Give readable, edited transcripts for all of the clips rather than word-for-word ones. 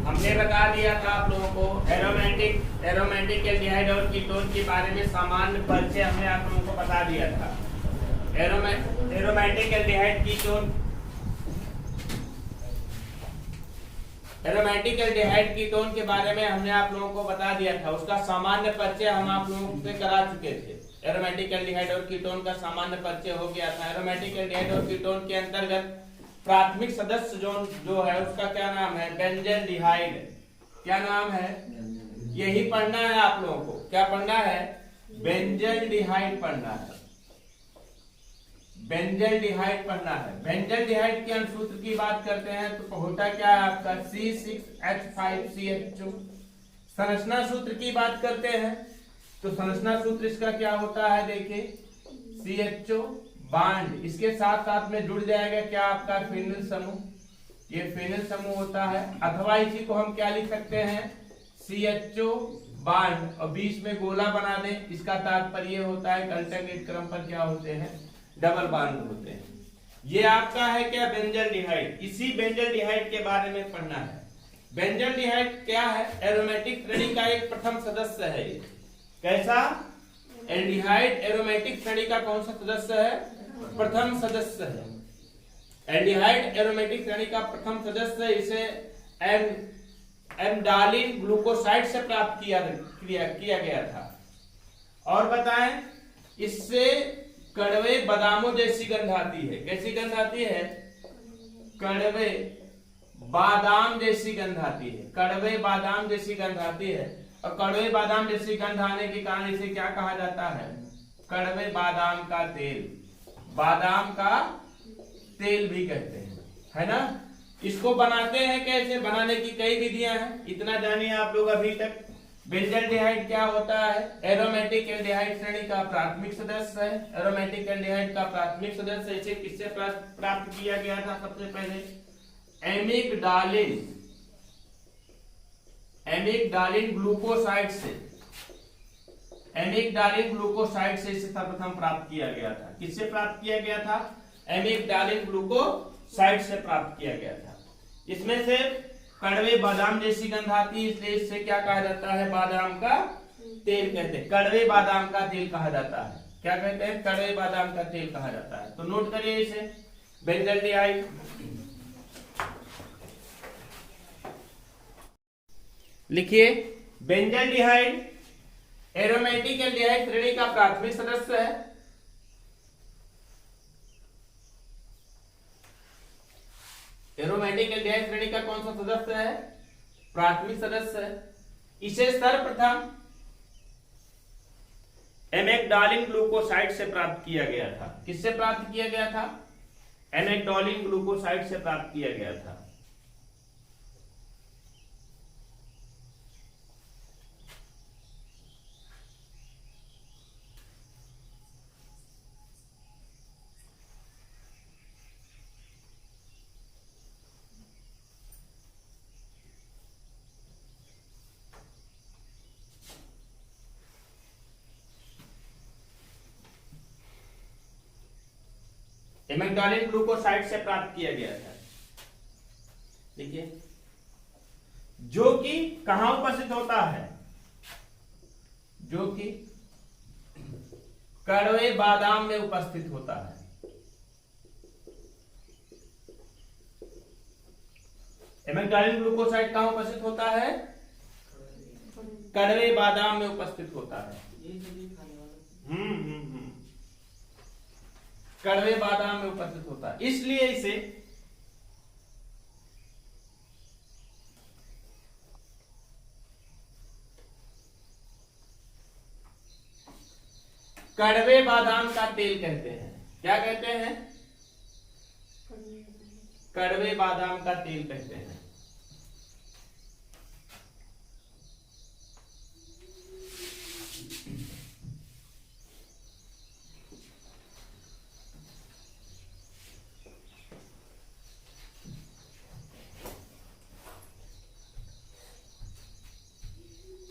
हमने बता दिया था आप लोगों को एरोमेटिक एल्डिहाइड और कीटोन के बारे में सामान्य परिचय हमने आप लोगों को बता दिया था। एरोमेटिक एल्डिहाइड कीटोन के बारे में हमने आप लोगों को बता दिया था। उसका सामान्य परिचय हम आप लोगों से करा चुके थे। एरोमेटिक एल्डिहाइड और कीटोन का सामान्य परिचय हो गया था। एरोमेटिक एल्डिहाइड और कीटोन के अंतर्गत प्राथमिक सदस्य जो है उसका क्या नाम है? बेंजल्डिहाइड। क्या नाम है? यही पढ़ना है आप लोगों को। क्या पढ़ना है? बेंजल्डिहाइड पढ़ना है। बेंजल्डिहाइड पढ़ना है। बेंजल्डिहाइड के अनुसूत्र की बात करते हैं तो होता क्या है आपका? C6H5CH2। संरचना सूत्र की बात करते हैं तो संरचना सूत्र इसका क्या होता है? देखिए, CHO बांड इसके साथ साथ में जुड़ जाएगा क्या आपका? फिनिल समूह। ये फिनिल समूह होता है। अथवा इसी को हम क्या लिख सकते हैं? CHO बांड और बीच में गोला बना दें। इसका तात्पर्य होता है अल्टरनेट क्रम पर क्या होते हैं? डबल बांड होते हैं। ये आपका है क्या? बेंजल्डिहाइड। इसी बेंजल्डिहाइड के बारे में पढ़ना है। बेंजल्डिहाइड क्या है? एरोमेटिक श्रेणी का एक प्रथम सदस्य है। कैसा? एल्डिहाइड एरोमेटिक श्रेणी का कौन सा सदस्य है? प्रथम सदस्य है। एल्डिहाइड एरोमेटिक श्रेणी का प्रथम सदस्य है। इसे एम्डालिन ग्लूकोसाइड से प्राप्त किया गया था। और बताएं, इससे कड़वे बादामों जैसी गंध आती है। कैसी गंध आती है? कड़वे बादाम जैसी गंध आती है। कड़वे बादाम जैसी गंध आती है। और कड़वे बादाम जैसी गंध आने के कारण इसे क्या कहा जाता है? कड़वे बादाम का तेल। बादाम का तेल भी कहते हैं, है ना। इसको बनाते हैं कैसे? बनाने की कई विधियां हैं, इतना जानिए आप लोग अभी तक। बेंजल्डिहाइड क्या होता है? एरोमेटिक एल्डिहाइड श्रेणी का प्राथमिक सदस्य है। एरोमेटिक एल्डिहाइड का प्राथमिक सदस्य इसे किससे प्राप्त किया गया था? सबसे पहले एमिगडालिन ग्लूकोसाइड से। एमिगडालिन ग्लूकोसाइड से इसे सर्वप्रथम प्राप्त किया गया था। किससे प्राप्त किया गया था? एमिगडालिन ग्लूकोसाइड से प्राप्त किया गया था। इसमें से कड़वे बादाम जैसी गंध आती है, इसलिए इससे क्या कहा जाता है? बादाम का तेल कहते हैं। कड़वे बादाम का तेल कहा जाता है। क्या कहते हैं? कड़वे बादाम का तेल कहा जाता है। तो नोट करिए इसे, बेंजल्डिहाइड। लिखिए, बेंजल्डिहाइड एरोमेटिक एल्डिहाइड श्रेणी का प्राथमिक सदस्य है। एरोमेटिक एल्डिहाइड श्रेणी का कौन सा सदस्य है? प्राथमिक सदस्य है। इसे सर्वप्रथम एमिगडालिन ग्लूकोसाइड से प्राप्त किया गया था। किससे प्राप्त किया गया था? एमिगडालिन ग्लूकोसाइड से प्राप्त किया गया था। एमिगडालिन ग्लूकोसाइड से प्राप्त किया गया था। देखिए, जो कि कहां उपस्थित होता है? जो कि कड़वे बादाम में उपस्थित होता है। एमिगडालिन ग्लूकोसाइड कहां उपस्थित होता है? कड़वे बादाम में उपस्थित होता है। कड़वे बादाम में उपस्थित होता है, इसलिए इसे कड़वे बादाम का तेल कहते हैं। क्या कहते हैं? कड़वे बादाम का तेल कहते हैं।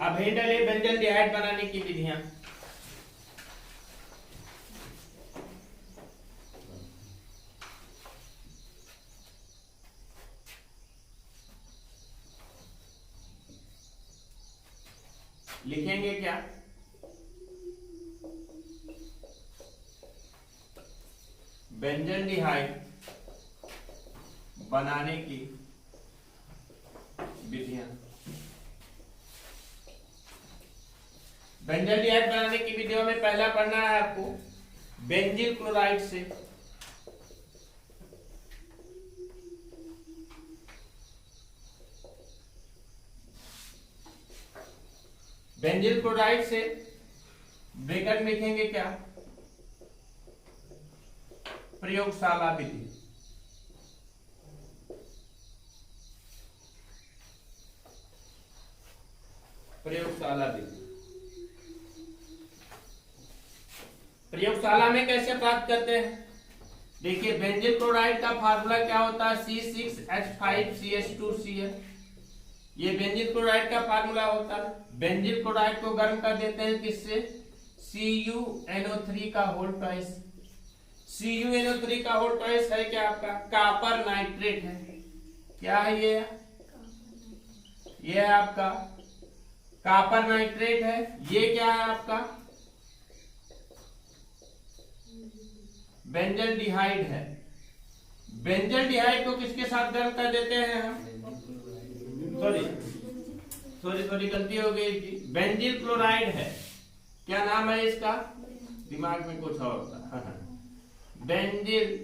अब हेंडल बेंजल्डिहाइड बनाने की विधियां। लिखेंगे क्या, बेंजल्डिहाइड बनाने की विधियां। बेंजल्डिहाइड बनाने की विधियों में पहला पढ़ना है आपको बेंजील क्लोराइड से। बेंजील क्लोराइड से ब्रैकेट में लिखेंगे क्या, प्रयोगशाला विधि। प्रयोगशाला विधि, प्रयोगशाला में कैसे प्राप्त करते हैं, देखिए बेंजील क्लोराइड का फार्मूला क्या होता है, C6H5CH2Cl। ये बेंजील क्लोराइड का फार्मूला होता है। बेंजील क्लोराइड को गर्म कर देते हैं किससे, CuNO3 का होल ट्वाइस। CuNO3 का होल ट्वाइस है क्या आपका, कॉपर नाइट्रेट है। क्या है ये है आपका कॉपर नाइट्रेट है। ये क्या है आपका बेंजल्डिहाइड है। बेंजल्डिहाइड को किसके साथ गर्म कर देते हैं हम, सॉरी गलती हो गई थी, बेंजील क्लोराइड है। क्या नाम है इसका, दिमाग में कुछ और था, बेंजील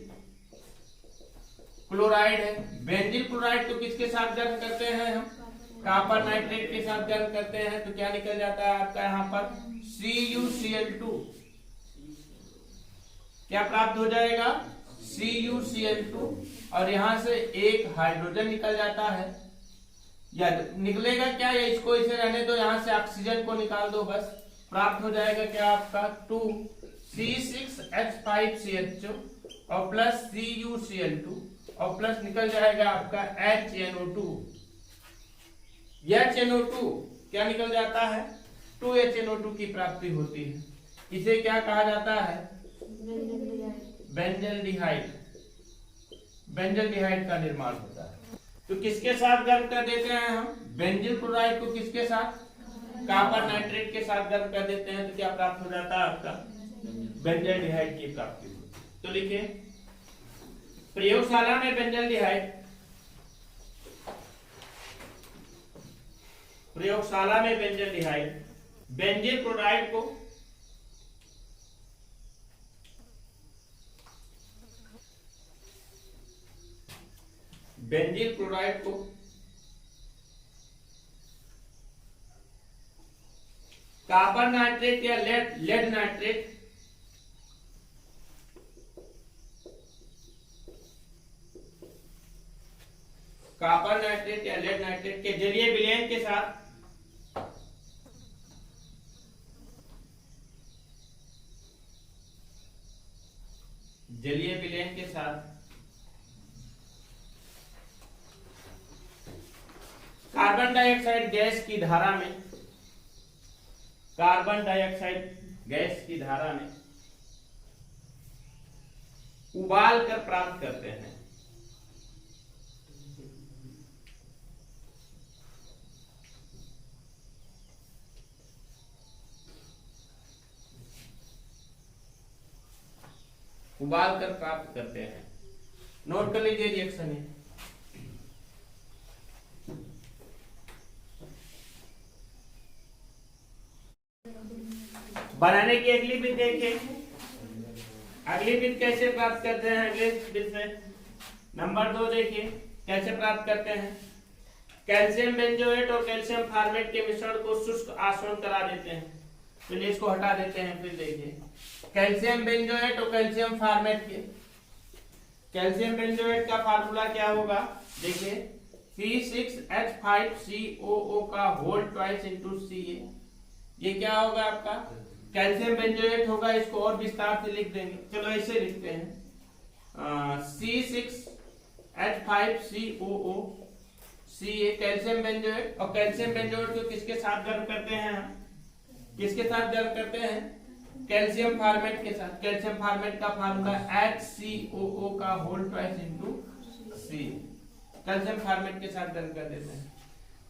क्लोराइड है। बेंजील क्लोराइड को किसके साथ गर्म करते हैं हम, कॉपर नाइट्रेट के साथ गर्म करते हैं, तो क्या निकल जाता है आपका यहाँ पर CuCl2। क्या प्राप्त हो जाएगा, CuCl2, और यहां से एक हाइड्रोजन निकल जाता है, या निकलेगा क्या, या इसको इसे रहने दो, यहां से ऑक्सीजन को निकाल दो बस। प्राप्त हो जाएगा क्या आपका 2C6H5CHO और प्लस CuCl2 और प्लस निकल जाएगा आपका HNO2। HNO2 क्या निकल जाता है, 2HNO2 की प्राप्ति होती है। इसे क्या कहा जाता है, बेंजल्डिहाइड। बेंजल्डिहाइड का निर्माण होता है। तो किसके साथ गर्म कर देते हैं हम, बेंजील क्लोराइड को किसके साथ, कॉपर नाइट्रेट के साथ गर्म कर देते हैं, तो क्या प्राप्त हो जाता है आपका बेंजल्डिहाइड की प्राप्ति होती है। तो लिखिए प्रयोगशाला में बेंजल्डिहाइड, प्रयोगशाला में बेंजल्डिहाइड बेंजील क्लोराइड को बेंजील क्लोराइड को कॉपर नाइट्रेट या लेड नाइट्रेट कॉपर नाइट्रेट या लेड नाइट्रेट के जलीय विलयन के साथ कार्बन डाइऑक्साइड गैस की धारा में, कार्बन डाइऑक्साइड गैस की धारा में उबाल कर प्राप्त करते हैं। उबाल कर प्राप्त करते हैं। नोट कर लीजिए रिएक्शन है। बनाने की अगली विधि देखिए, अगली विधि कैसे प्राप्त करते हैं। अगले विधि में नंबर 2 देखिए कैसे प्राप्त करते हैं। कैल्शियम बेंजोएट और कैल्शियम फार्मेट के मिश्रण को शुष्क आसवन करा देते हैं। चलिए इसको हटा देते हैं। फिर देखिए कैल्शियम बेंजोएट और कैल्शियम फार्मेट के, कैल्शियम बेंजोएट का फार्मूला क्या होगा, देखिए C6H5COO का होल ट्वाइस इंटू Ca। ये क्या होगा आपका कैल्शियम बेंजोएट होगा। इसको और विस्तार से लिख देंगे, चलो ऐसे लिखते हैं C6H5COO Ca कैल्शियम बेंजोएट। और कैल्शियम बेंजोएट को किसके साथ गर्म करते हैं हम, किसके साथ गर्म करते हैं, कैल्शियम फार्मेट के साथ। कैल्शियम फार्मेट का फार्मूला HCOO का whole twice into C। Calcium formate के साथ गर्म कर देते हैं।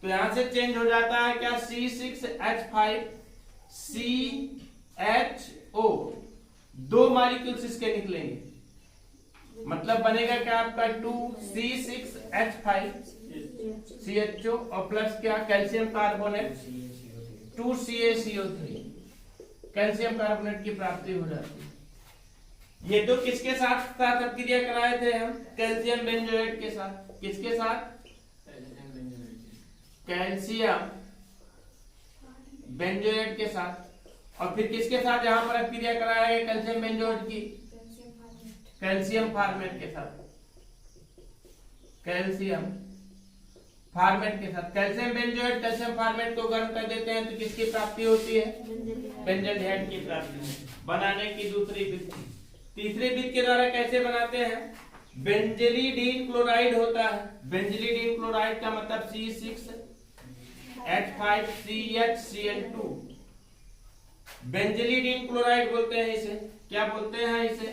तो यहां से चेंज हो जाता है क्या, C6H5CHO, 2 मॉलिक्यूल्स इसके निकलेंगे, मतलब बनेगा क्या आपका 2C6H5CHO और प्लस क्या calcium carbonate 2CaCO3, calcium carbonate की प्राप्ति हो जाती है। ये तो किसके साथ साथ क्रिया कराए थे हम, कैल्शियम बेंजोएट के साथ, किसके साथ, कैल्शियम बेंजोएट के साथ, और फिर किसके साथ यहां पर क्रिया कराया है कैल्शियम बेंजोएट की, कैल्शियम फार्मेट के साथ, कैल्शियम फार्मेट के साथ। कैल्शियम बेंजोएट कैल्शियम फार्मेट को गर्म कर देते हैं तो किसकी प्राप्ति होती है, बेंजोएट की प्राप्ति बनाने की दूसरी विधि। तीसरी विधि के द्वारा कैसे बनाते हैं, बेंजलीडीन क्लोराइड होता है, बेंजलीडीन क्लोराइड का मतलब C6H5CHCl2, बेंजलीडीन क्लोराइड बोलते हैं इसे, क्या बोलते हैं इसे,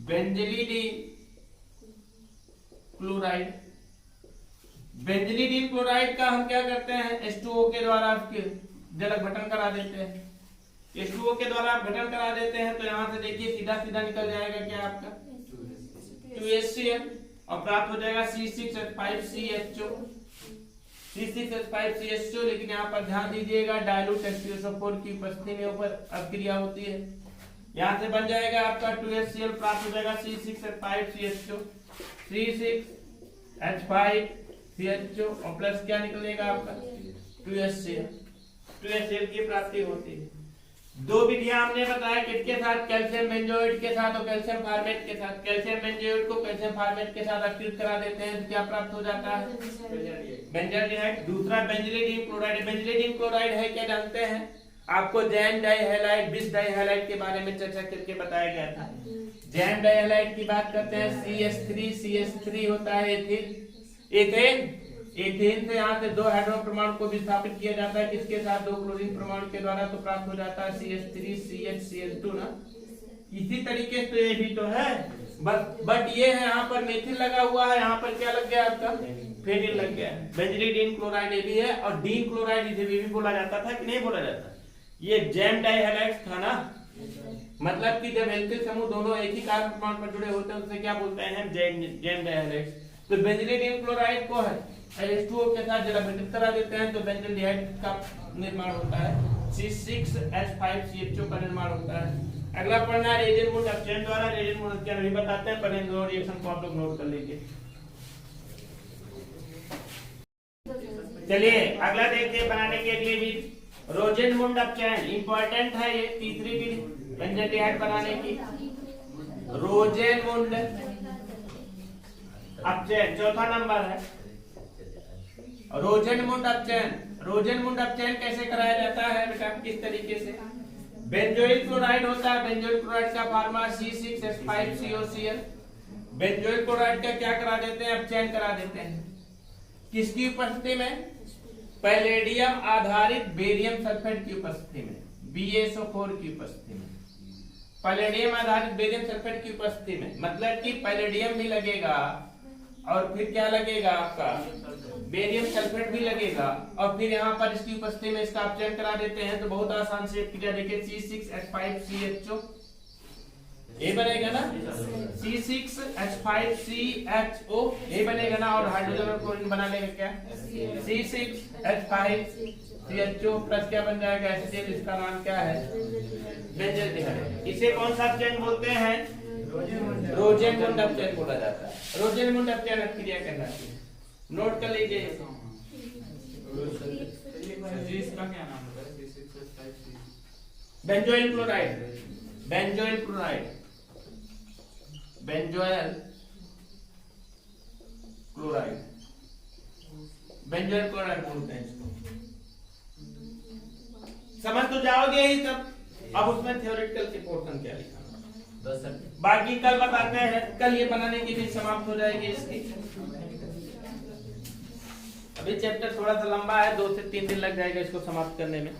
बेंजलीडीन क्लोराइड। बेंजलीडीन क्लोराइड का हम क्या करते हैं, H2O के द्वारा जलक गठन करा देते हैं, H2O के द्वारा आप गठन करा देते हैं तो यहां से देखिए सीधा सीधा निकल जाएगा क्या आपका 2HCl और प्राप्त हो जाएगा C6H5CHO, C6H5CHO। लेकिन यहाँ पर ध्यान दीजिएगा डायलूट H2SO4 की उपस्थिति में ऊपर अभिक्रिया होती है, यहाँ से बन जाएगा आपका 2HCl, प्राप्त हो जाएगा C6H5CHO, C6H5CHO और प्लस क्या निकलेगा आपका 2HCl की प्राप्ति होती है। दो विधियां हमने बताया किसके साथ, कैल्शियम बेंजोएट के साथ और कैल्शियम फार्मेट के साथ। कैल्शियम बेंजोएट को कैल्शियम फार्मेट के साथ अक्रित करा देते हैं तो क्या प्राप्त हो जाता है, बेंजल्डिहाइड। दूसरा बेंजलीडीन क्लोराइड, बेंजलीडीन क्लोराइड है क्या जानते हैं, आपको जैम डाइहैलाइड बिस डाइहैलाइड के बारे में चर्चा करके बताया गया था। जैम डाइहैलाइड की बात करते हैं, CH3 होता है एथेन, एथेन से यहाँ से 2 हाइड्रोजन परमाणु को विस्थापित किया जाता है किसके साथ, 2 क्लोरीन परमाणु के द्वारा, तो प्राप्त हो जाता है CH3CHCl2 ना। इसी तरीके से ये भी तो है, बट ये है यहाँ पर मेथिल लगा हुआ है, यहाँ पर क्या लग गया आपका, फेनिल लग गया। बेंजलीडीन क्लोराइड ये भी है और डीन क्लोराइड इसे भी बोला जाता था कि नहीं बोला जाता, ये जैम डाइहैलाइड था ना, मतलब कि जब एल्किल समूह दोनों एक ही कार्बन परमाणु पर जुड़े होते हैं उसे क्या बोलते हैं, जैम डाइहैलाइड। तो बेंजलीडीन क्लोराइड को है H2O के साथ जब विघटित करा देते हैं तो बेंजल्डिहाइड का निर्माण होता है, C6H5CHO का निर्माण होता है। अगला पढ़ना है रेजेनमुंड अपचयन द्वारा, रेजेनमुंड अपचयन अभी बताते हैं, पहले दो रिएक्शन को आप लोग नोट कर लीजिए। चलिए अगला देखिए बनाने की अगली विधि, रोजेनमुंड अपचयन। इंपॉर्टेंट है ये तीसरी विधि बेंजल्डिहाइड बनाने की, रोजेनमुंड अपचयन चौथा नंबर है। रोजेनमुंड अपचयन, रोजेनमुंड अपचयन कैसे कराया जाता है बेटा, किस तरीके से, बेंजोइल क्लोराइड होता है, बेंजोइल क्लोराइड का फार्मूला C6H5COCl। बेंजोइल क्लोराइड का क्या करा देते हैं, अपचयन करा देते हैं, किसकी उपस्थिति में, पैलेडियम आधारित बेरियम सल्फेट की उपस्थिति में, BaSO4 की उपस्थिति में, पैलेडियम आधारित बेरियम सल्फेट की उपस्थिति में, मतलब कि पैलेडियम भी लगेगा और फिर क्या लगेगा आपका बेरियम सल्फेट भी लगेगा और फिर यहाँ पर इसकी उपस्थिति में इसका अपचयन करा देते हैं तो बहुत आसान से क्रिया देखिए C6H5CHO ये बनेगा ना, C6H5CHO ये बनेगा ना और हाइड्रोजन और क्लोरीन बना लेगा क्या C6H5CHO प्लस क्या बन जाएगा HCl, इसका नाम क्या है बेंजल्डिहाइड। इसे कौन सा अपचयन बोलते हैं, रोजेनमुंड अपचयन बोला जाता है। रोजेनमुंड अपचयन क्रिया कहलाती है, नोट कर लीजिए। इसका क्या नाम है, benzoyl chloride, benzoyl chloride, benzoyl chloride, benzoyl chloride बोलते हैं इसको। समझ तो जाओगे ही तब, अब उसमें थ्योरेटिकल के पोर्शन क्या लिखा, बाकी कल बताते हैं, कल ये बनाने की भी समाप्त हो जाएगी इसकी। अभी चैप्टर थोड़ा सा लंबा है, 2 से 3 दिन लग जाएगा इसको समाप्त करने में।